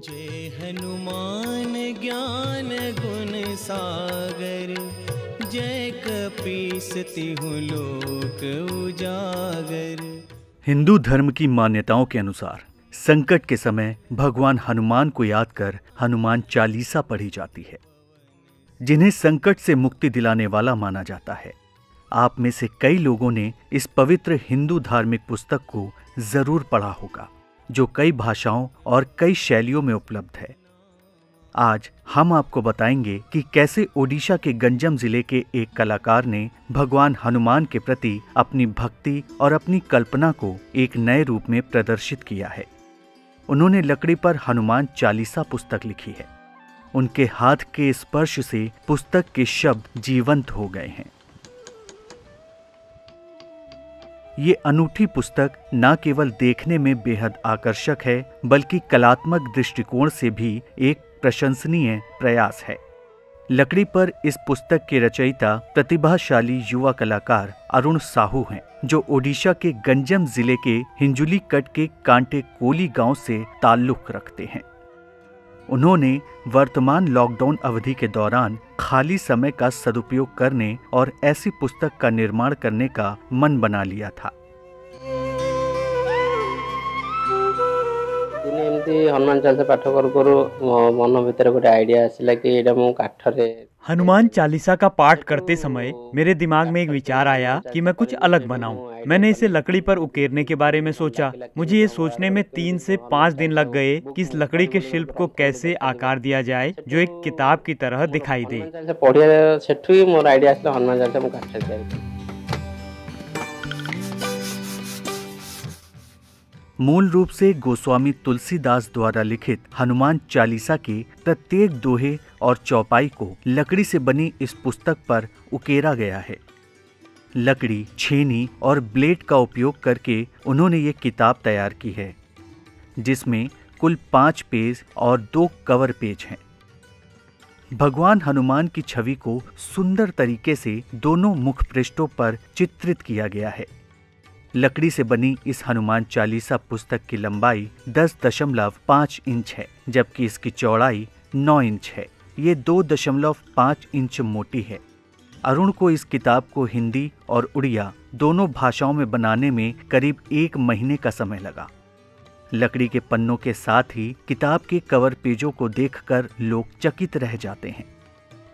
जय हनुमान ज्ञान गुण सागर, जय कपीस तिहु लोक उजागर। हिंदू धर्म की मान्यताओं के अनुसार संकट के समय भगवान हनुमान को याद कर हनुमान चालीसा पढ़ी जाती है, जिन्हें संकट से मुक्ति दिलाने वाला माना जाता है। आप में से कई लोगों ने इस पवित्र हिंदू धार्मिक पुस्तक को जरूर पढ़ा होगा, जो कई भाषाओं और कई शैलियों में उपलब्ध है। आज हम आपको बताएंगे कि कैसे ओडिशा के गंजम जिले के एक कलाकार ने भगवान हनुमान के प्रति अपनी भक्ति और अपनी कल्पना को एक नए रूप में प्रदर्शित किया है। उन्होंने लकड़ी पर हनुमान चालीसा पुस्तक लिखी है। उनके हाथ के स्पर्श से पुस्तक के शब्द जीवंत हो गए हैं। ये अनूठी पुस्तक न केवल देखने में बेहद आकर्षक है, बल्कि कलात्मक दृष्टिकोण से भी एक प्रशंसनीय प्रयास है। लकड़ी पर इस पुस्तक के रचयिता प्रतिभाशाली युवा कलाकार अरुण साहू हैं, जो ओडिशा के गंजम जिले के हिंजुली कट के कांटे कोली गांव से ताल्लुक रखते हैं। उन्होंने वर्तमान लॉकडाउन अवधि के दौरान खाली समय का सदुपयोग करने और ऐसी पुस्तक का निर्माण करने का मन बना लिया था। हनुमान चालीसा पाठ करू मन भीतर गोटे आइडिया आसिला कि एटा मु काठरे हनुमान चालीसा का पाठ करते समय मेरे दिमाग में एक विचार आया कि मैं कुछ अलग बनाऊं। मैंने इसे लकड़ी पर उकेरने के बारे में सोचा। मुझे ये सोचने में 3 से 5 दिन लग गए कि इस लकड़ी के शिल्प को कैसे आकार दिया जाए जो एक किताब की तरह दिखाई दे। मूल रूप से गोस्वामी तुलसीदास द्वारा लिखित हनुमान चालीसा के प्रत्येक दोहे और चौपाई को लकड़ी से बनी इस पुस्तक पर उकेरा गया है। लकड़ी, छेनी और ब्लेड का उपयोग करके उन्होंने ये किताब तैयार की है, जिसमें कुल 5 पेज और 2 कवर पेज हैं। भगवान हनुमान की छवि को सुंदर तरीके से दोनों मुख पृष्ठों पर चित्रित किया गया है। लकड़ी से बनी इस हनुमान चालीसा पुस्तक की लंबाई 10.5 इंच है, जबकि इसकी चौड़ाई 9 इंच है। ये 2.5 इंच मोटी है। अरुण को इस किताब को हिंदी और उड़िया दोनों भाषाओं में बनाने में करीब 1 महीने का समय लगा। लकड़ी के पन्नों के साथ ही किताब के कवर पेजों को देखकर लोग चकित रह जाते हैं।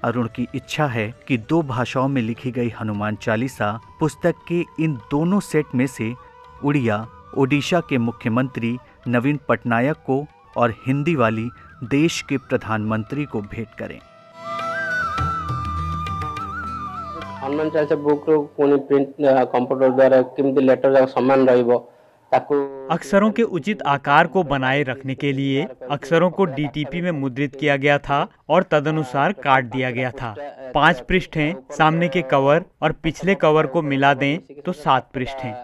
अरुण की इच्छा है कि 2 भाषाओं में लिखी गई हनुमान चालीसा पुस्तक के इन दोनों सेट में से उड़िया ओडिशा के मुख्यमंत्री नवीन पटनायक को और हिंदी वाली देश के प्रधानमंत्री को भेंट करें। Hanuman Chalisa book print computer द्वारा केमती लेटर जाक समान रहइबो। अक्षरों के उचित आकार को बनाए रखने के लिए अक्षरों को डीटीपी में मुद्रित किया गया था और तदनुसार काट दिया गया था। 5 पृष्ठ हैं, सामने के कवर और पिछले कवर को मिला दें तो 7 पृष्ठ हैं।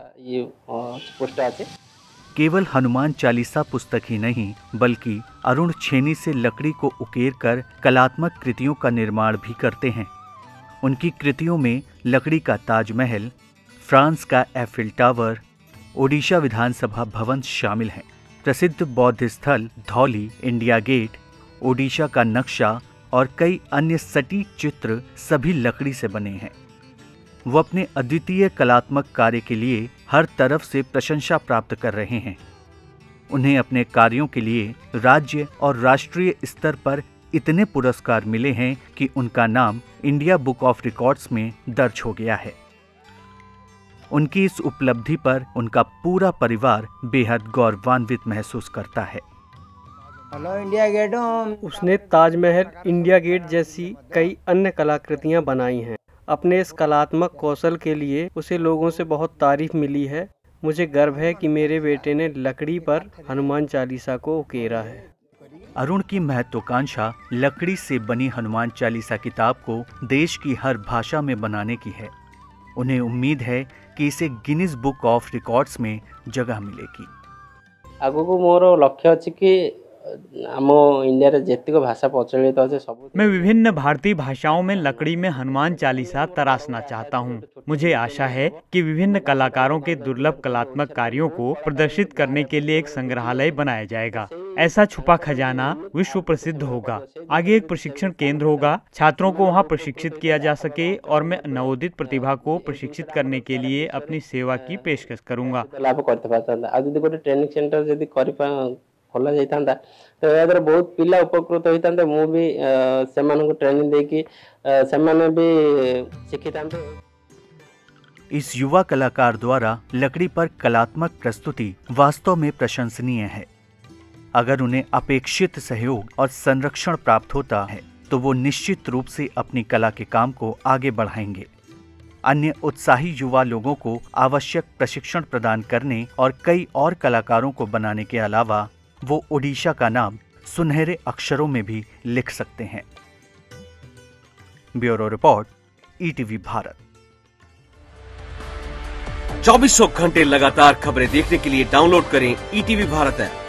केवल हनुमान चालीसा पुस्तक ही नहीं, बल्कि अरुण छेनी से लकड़ी को उकेर कर कलात्मक कृतियों का निर्माण भी करते हैं। उनकी कृतियों में लकड़ी का ताजमहल, फ्रांस का एफिल टावर, ओडिशा विधानसभा भवन शामिल हैं। प्रसिद्ध बौद्ध स्थल धौली, इंडिया गेट, ओडिशा का नक्शा और कई अन्य सटीक चित्र सभी लकड़ी से बने हैं। वो अपने अद्वितीय कलात्मक कार्य के लिए हर तरफ से प्रशंसा प्राप्त कर रहे हैं। उन्हें अपने कार्यों के लिए राज्य और राष्ट्रीय स्तर पर इतने पुरस्कार मिले हैं कि उनका नाम इंडिया बुक ऑफ रिकॉर्ड्स में दर्ज हो गया है। उनकी इस उपलब्धि पर उनका पूरा परिवार बेहद गौरवान्वित महसूस करता है। Hello India gate. उसने ताजमहल, इंडिया गेट जैसी कई अन्य कलाकृतियां बनाई हैं। अपने इस कलात्मक कौशल के लिए उसे लोगों से बहुत तारीफ मिली है। मुझे गर्व है कि मेरे बेटे ने लकड़ी पर हनुमान चालीसा को उकेरा है। अरुण की महत्वाकांक्षा लकड़ी से बनी हनुमान चालीसा किताब को देश की हर भाषा में बनाने की है। उन्हें उम्मीद है कि इसे गिनीज बुक ऑफ रिकॉर्ड्स में जगह मिलेगी। आगु को मोर लक्ष्य अछि कि आम इंडिया रे जेतिक भाषा प्रचलित अच्छे सब मैं विभिन्न भारतीय भाषाओं में लकड़ी में हनुमान चालीसा तराशना चाहता हूँ। मुझे आशा है कि विभिन्न कलाकारों के दुर्लभ कलात्मक कार्यों को प्रदर्शित करने के लिए एक संग्रहालय बनाया जाएगा। ऐसा छुपा खजाना विश्व प्रसिद्ध होगा। आगे एक प्रशिक्षण केंद्र होगा, छात्रों को वहाँ प्रशिक्षित किया जा सके और मैं नवोदित प्रतिभा को प्रशिक्षित करने के लिए अपनी सेवा की पेशकश करूँगा। लाभ करते पारता आ जदि गोटे ट्रेनिंग सेंटर जदि खोला जाता तो या द्वारा बहुत पिला उपकृत होता मु भी से ट्रेनिंग देकी से भी शिखिता। इस युवा कलाकार द्वारा लकड़ी पर कलात्मक प्रस्तुति वास्तव में प्रशंसनीय है। अगर उन्हें अपेक्षित सहयोग और संरक्षण प्राप्त होता है तो वो निश्चित रूप से अपनी कला के काम को आगे बढ़ाएंगे। अन्य उत्साही युवा लोगों को आवश्यक प्रशिक्षण प्रदान करने और कई और कलाकारों को बनाने के अलावा वो ओडिशा का नाम सुनहरे अक्षरों में भी लिख सकते हैं। Bureau report, ETV Bharat. 2400 घंटे लगातार खबरें देखने के लिए डाउनलोड करें ईटीवी भारत ऐप।